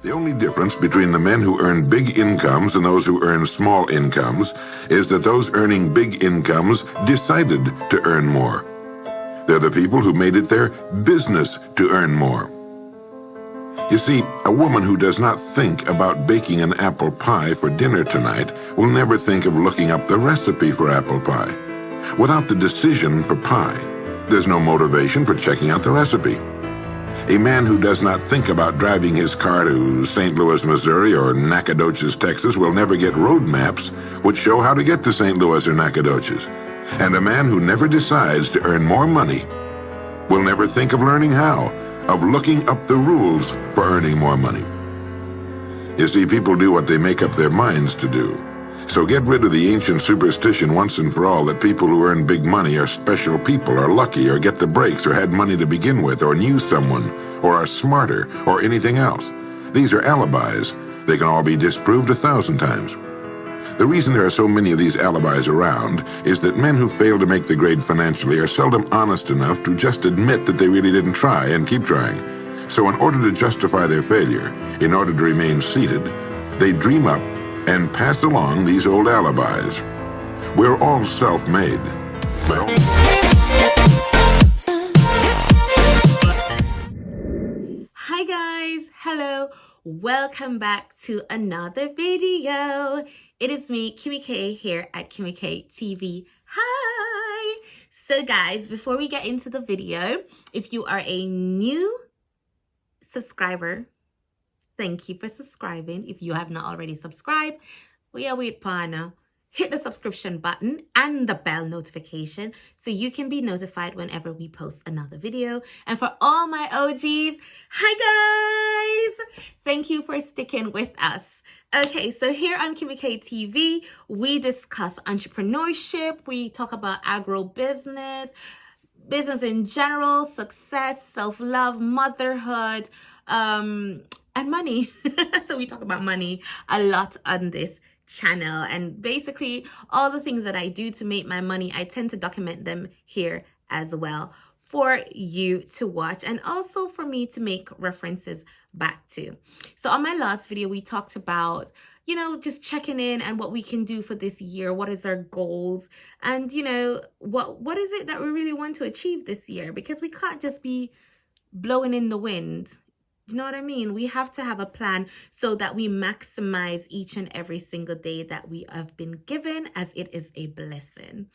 The only difference between the men who earn big incomes and those who earn small incomes is that those earning big incomes decided to earn more. They're the people who made it their business to earn more. You see, a woman who does not think about baking an apple pie for dinner tonight will never think of looking up the recipe for apple pie. Without the decision for pie, there's no motivation for checking out the recipe. A man who does not think about driving his car to St. Louis, Missouri or Nacogdoches, Texas will never get road maps which show how to get to St. Louis or Nacogdoches. And a man who never decides to earn more money will never think of learning how, of looking up the rules for earning more money. You see, people do what they make up their minds to do. So get rid of the ancient superstition once and for all that people who earn big money are special people, or lucky, or get the breaks, or had money to begin with, or knew someone, or are smarter, or anything else. These are alibis. They can all be disproved 1,000 times. The reason there are so many of these alibis around is that men who fail to make the grade financially are seldom honest enough to just admit that they really didn't try and keep trying. So in order to justify their failure, in order to remain seated, they dream up and pass along these old alibis. We're all self-made. Hi guys, hello, welcome back to another video. It is me, KimmyK, here at KimmyK TV. Hi! So guys, before we get into the video, if you are a new subscriber, thank you for subscribing. If you have not already subscribed, wait, partner. Hit the subscription button and the bell notification so you can be notified whenever we post another video. And for all my OGs, hi guys! Thank you for sticking with us. Okay, so here on KimmyK TV, we discuss entrepreneurship, we talk about agribusiness, business in general, success, self-love, motherhood, and money. So we talk about money a lot on this channel, and basically all the things that I do to make my money, I tend to document them here as well for you to watch, and also for me to make references back to. So on my last video, we talked about, you know, just checking in and what we can do for this year. What is our goals? And, you know, what is it that we really want to achieve this year? Because we can't just be blowing in the wind. You know what I mean? We have to have a plan so that we maximize each and every single day that we have been given, as it is a blessing.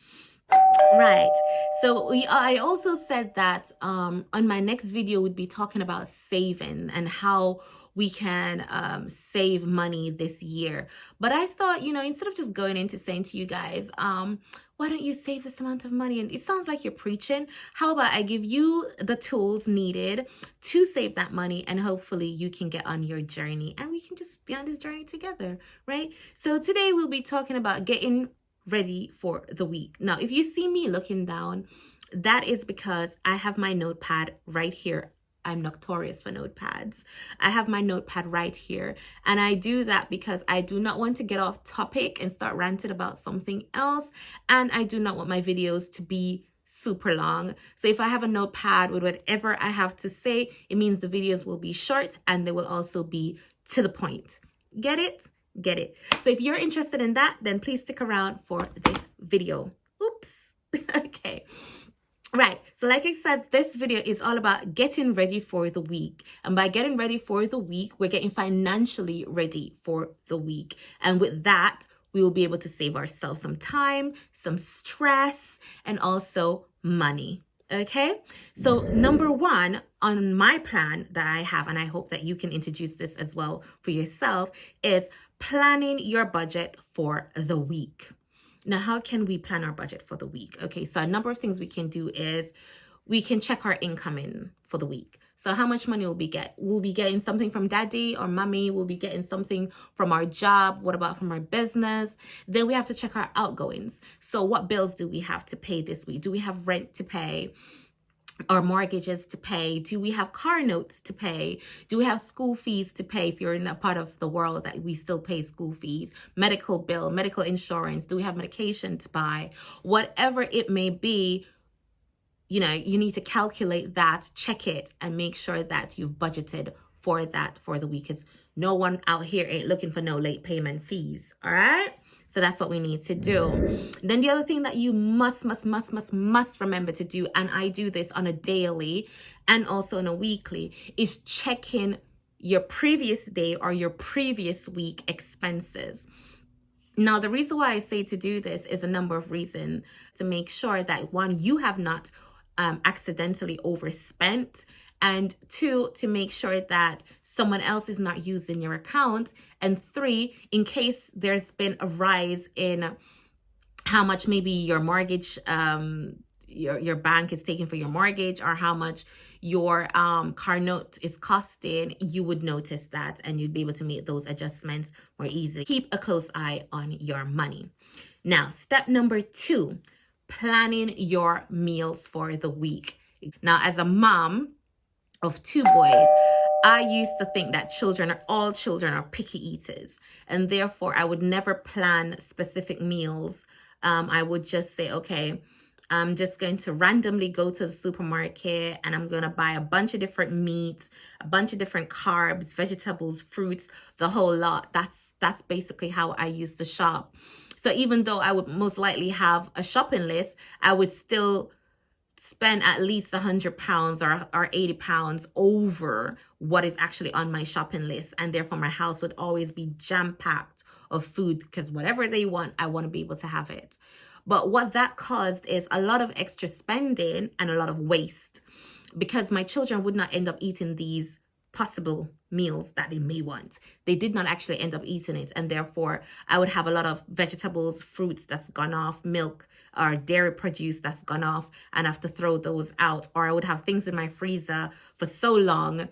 Right. So I also said that on my next video, we'd be talking about saving and how we can save money this year. But I thought, you know, instead of just going into saying to you guys, why don't you save this amount of money? And it sounds like you're preaching. How about I give you the tools needed to save that money, and hopefully you can get on your journey and we can just be on this journey together, right? So today we'll be talking about getting ready for the week. Now, if you see me looking down, that is because I have my notepad right here. I'm notorious for notepads. I have my notepad right here. And I do that because I do not want to get off topic and start ranting about something else. And I do not want my videos to be super long. So if I have a notepad with whatever I have to say, it means the videos will be short and they will also be to the point. Get it? Get it. So if you're interested in that, then please stick around for this video. Oops. Okay. Right. So like I said, this video is all about getting ready for the week. And by getting ready for the week, we're getting financially ready for the week. And with that, we will be able to save ourselves some time, some stress, and also money. Okay. So number one on my plan that I have, and I hope that you can introduce this as well for yourself, is planning your budget for the week. Now, how can we plan our budget for the week? Okay, so a number of things we can do is we can check our income in for the week. So how much money will we get? We'll be getting something from daddy or mommy. We'll be getting something from our job. What about from our business? Then we have to check our outgoings. So what bills do we have to pay this week? Do we have rent to pay? Our mortgages to pay? Do we have car notes to pay? Do we have school fees to pay if you're in a part of the world that we still pay school fees? Medical bill, medical insurance? Do we have medication to buy? Whatever it may be, you know, you need to calculate that, check it, and make sure that you've budgeted for that for the week, because no one out here ain't looking for no late payment fees. All right. So that's what we need to do. Then the other thing that you must remember to do, and I do this on a daily and also on a weekly, is checking your previous day or your previous week expenses. Now, the reason why I say to do this is a number of reasons. To make sure that, one, you have not accidentally overspent, and two, to make sure that someone else is not using your account, and three, in case there's been a rise in how much maybe your mortgage, your bank is taking for your mortgage, or how much your car note is costing, you would notice that and you'd be able to make those adjustments more easily. Keep a close eye on your money. Now, step number 2, planning your meals for the week. Now, as a mom of 2 boys, I used to think that all children are picky eaters, and therefore I would never plan specific meals. I would just say, okay, I'm just going to randomly go to the supermarket and I'm going to buy a bunch of different meats, a bunch of different carbs, vegetables, fruits, the whole lot. That's basically how I used to shop. So even though I would most likely have a shopping list, I would still spend at least £100 or £80 over what is actually on my shopping list. And therefore my house would always be jam-packed of food, because whatever they want, I want to be able to have it. But what that caused is a lot of extra spending and a lot of waste, because my children would not end up eating these possible meals that they may want. They did not actually end up eating it, and therefore I would have a lot of vegetables, fruits that's gone off, milk or dairy produce that's gone off, and have to throw those out. Or I would have things in my freezer for so long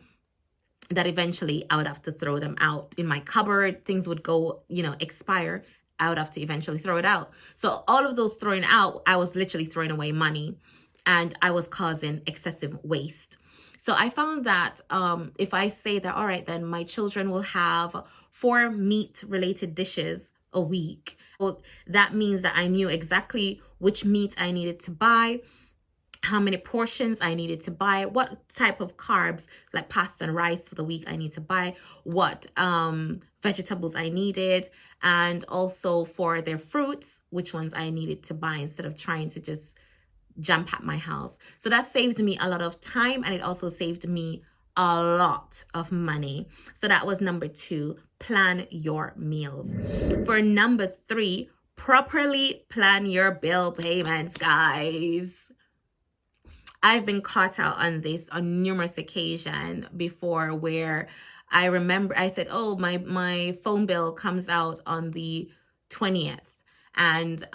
that eventually I would have to throw them out. In my cupboard, things would go, expire. I would have to eventually throw it out. So all of those throwing out, I was literally throwing away money, and I was causing excessive waste. So I found that if I say that, all right, then my children will have 4 meat-related dishes a week, well, that means that I knew exactly which meat I needed to buy, how many portions I needed to buy, what type of carbs like pasta and rice for the week I need to buy, what vegetables I needed, and also for their fruits, which ones I needed to buy, instead of trying to just jump at my house. So that saved me a lot of time, and it also saved me a lot of money. So that was number 2, plan your meals. For number 3, properly plan your bill payments, guys. I've been caught out on this on numerous occasions before, where I remember I said, oh, my phone bill comes out on the 20th. And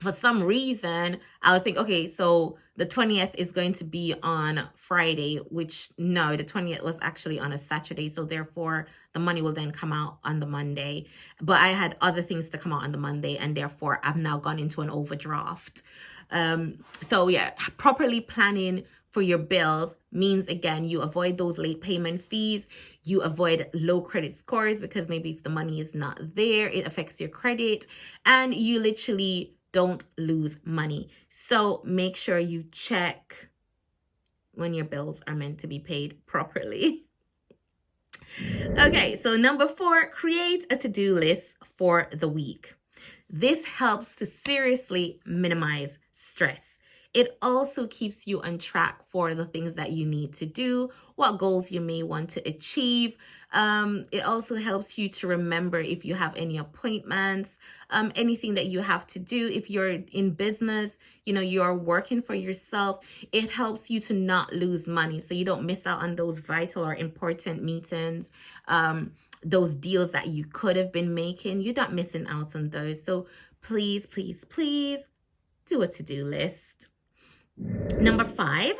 for some reason, I would think, okay, so the 20th is going to be on Friday, which no, the 20th was actually on a Saturday. So therefore the money will then come out on the Monday. But I had other things to come out on the Monday, and therefore I've now gone into an overdraft. So yeah, properly planning for your bills means, again, you avoid those late payment fees, you avoid low credit scores, because maybe if the money is not there, it affects your credit, and you literally don't lose money. So make sure you check when your bills are meant to be paid properly. Okay, so number 4, create a to-do list for the week. This helps to seriously minimize stress. It also keeps you on track for the things that you need to do, what goals you may want to achieve. It also helps you to remember if you have any appointments, anything that you have to do. If you're in business, you're working for yourself, it helps you to not lose money, so you don't miss out on those vital or important meetings, those deals that you could have been making. You're not missing out on those. So please, please, please do a to-do list. Number 5,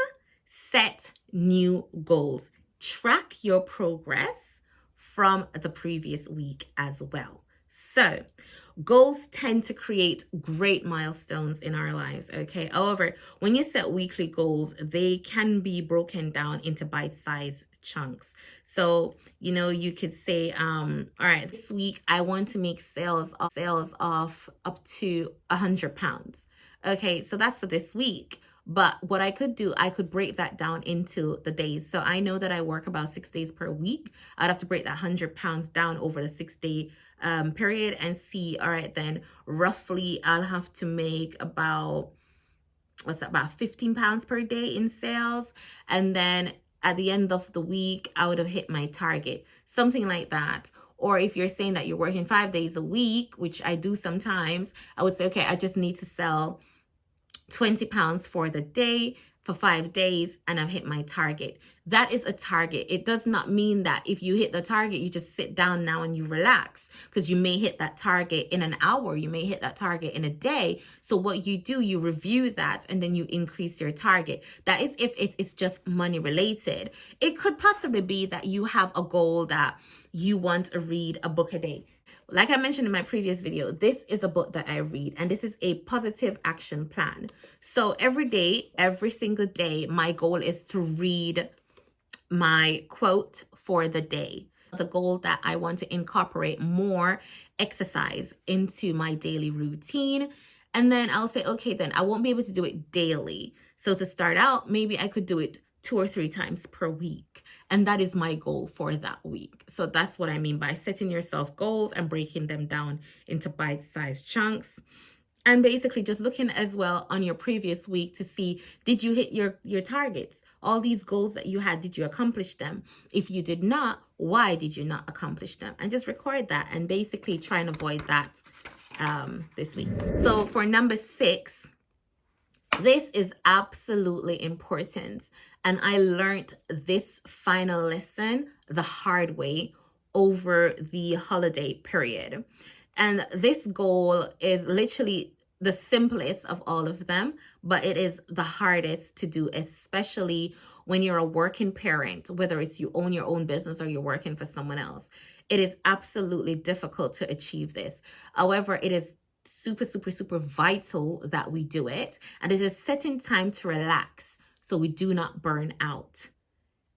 set new goals. Track your progress from the previous week as well. So goals tend to create great milestones in our lives, okay? However, when you set weekly goals, they can be broken down into bite-sized chunks. So, you could say, all right, this week I want to make sales of up to £100. Okay, so that's for this week. But what I could do, I could break that down into the days. So I know that I work about 6 days per week. I'd have to break that 100 pounds down over the 6-day period and see, all right, then roughly I'll have to make about, what's that, about 15 pounds per day in sales. And then at the end of the week, I would have hit my target, something like that. Or if you're saying that you're working 5 days a week, which I do sometimes, I would say, okay, I just need to sell 20 pounds for the day for 5 days and I've hit my target. That is a target. It does not mean that if you hit the target, you just sit down now and you relax, because you may hit that target in an hour, you may hit that target in a day. So what you do, you review that and then you increase your target. That is if it's just money related. It could possibly be that you have a goal that you want to read a book a day. Like I mentioned in my previous video, this is a book that I read, and this is a positive action plan. So every day, every single day, my goal is to read my quote for the day. The goal that I want to incorporate more exercise into my daily routine. And then I'll say, okay, then I won't be able to do it daily. So to start out, maybe I could do it 2 or 3 times per week. And that is my goal for that week. So that's what I mean by setting yourself goals and breaking them down into bite-sized chunks. And basically just looking as well on your previous week to see, did you hit your targets? All these goals that you had, did you accomplish them? If you did not, why did you not accomplish them? And just record that and basically try and avoid that this week. So for number 6, this is absolutely important. And I learned this final lesson the hard way over the holiday period. And this goal is literally the simplest of all of them, but it is the hardest to do, especially when you're a working parent, whether it's you own your own business or you're working for someone else. It is absolutely difficult to achieve this. However, it is super, super, super vital that we do it. And it is setting time to relax so we do not burn out.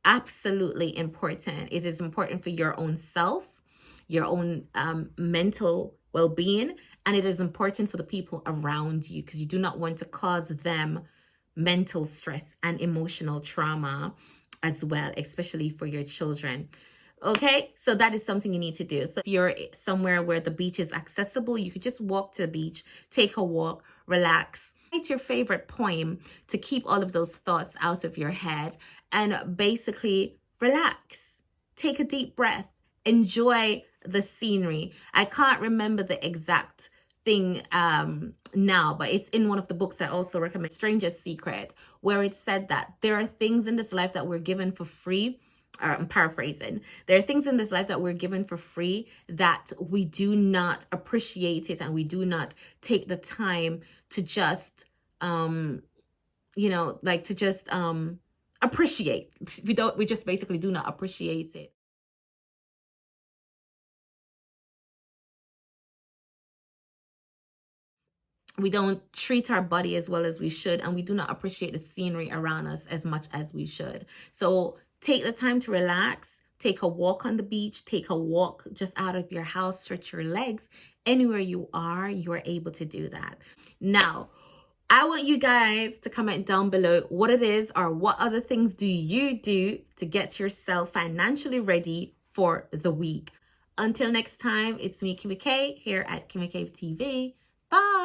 Absolutely important. It is important for your own self, your own mental well-being, and it is important for the people around you, because you do not want to cause them mental stress and emotional trauma as well, especially for your children. Okay, so that is something you need to do. So if you're somewhere where the beach is accessible, you could just walk to the beach, take a walk, relax. Write your favorite poem to keep all of those thoughts out of your head and basically relax. Take a deep breath. Enjoy the scenery. I can't remember the exact thing now, but it's in one of the books I also recommend, Stranger's Secret, where it said that there are things in this life that we're given for free. I'm paraphrasing. There are things in this life that we're given for free that we do not appreciate it, and we do not take the time to just, appreciate. We just basically do not appreciate it. We don't treat our body as well as we should, and we do not appreciate the scenery around us as much as we should. So take the time to relax, take a walk on the beach, take a walk just out of your house, stretch your legs. Anywhere you are able to do that. Now, I want you guys to comment down below what it is, or what other things do you do to get yourself financially ready for the week. Until next time, it's me, KimmyK, here at KimmyK TV. Bye.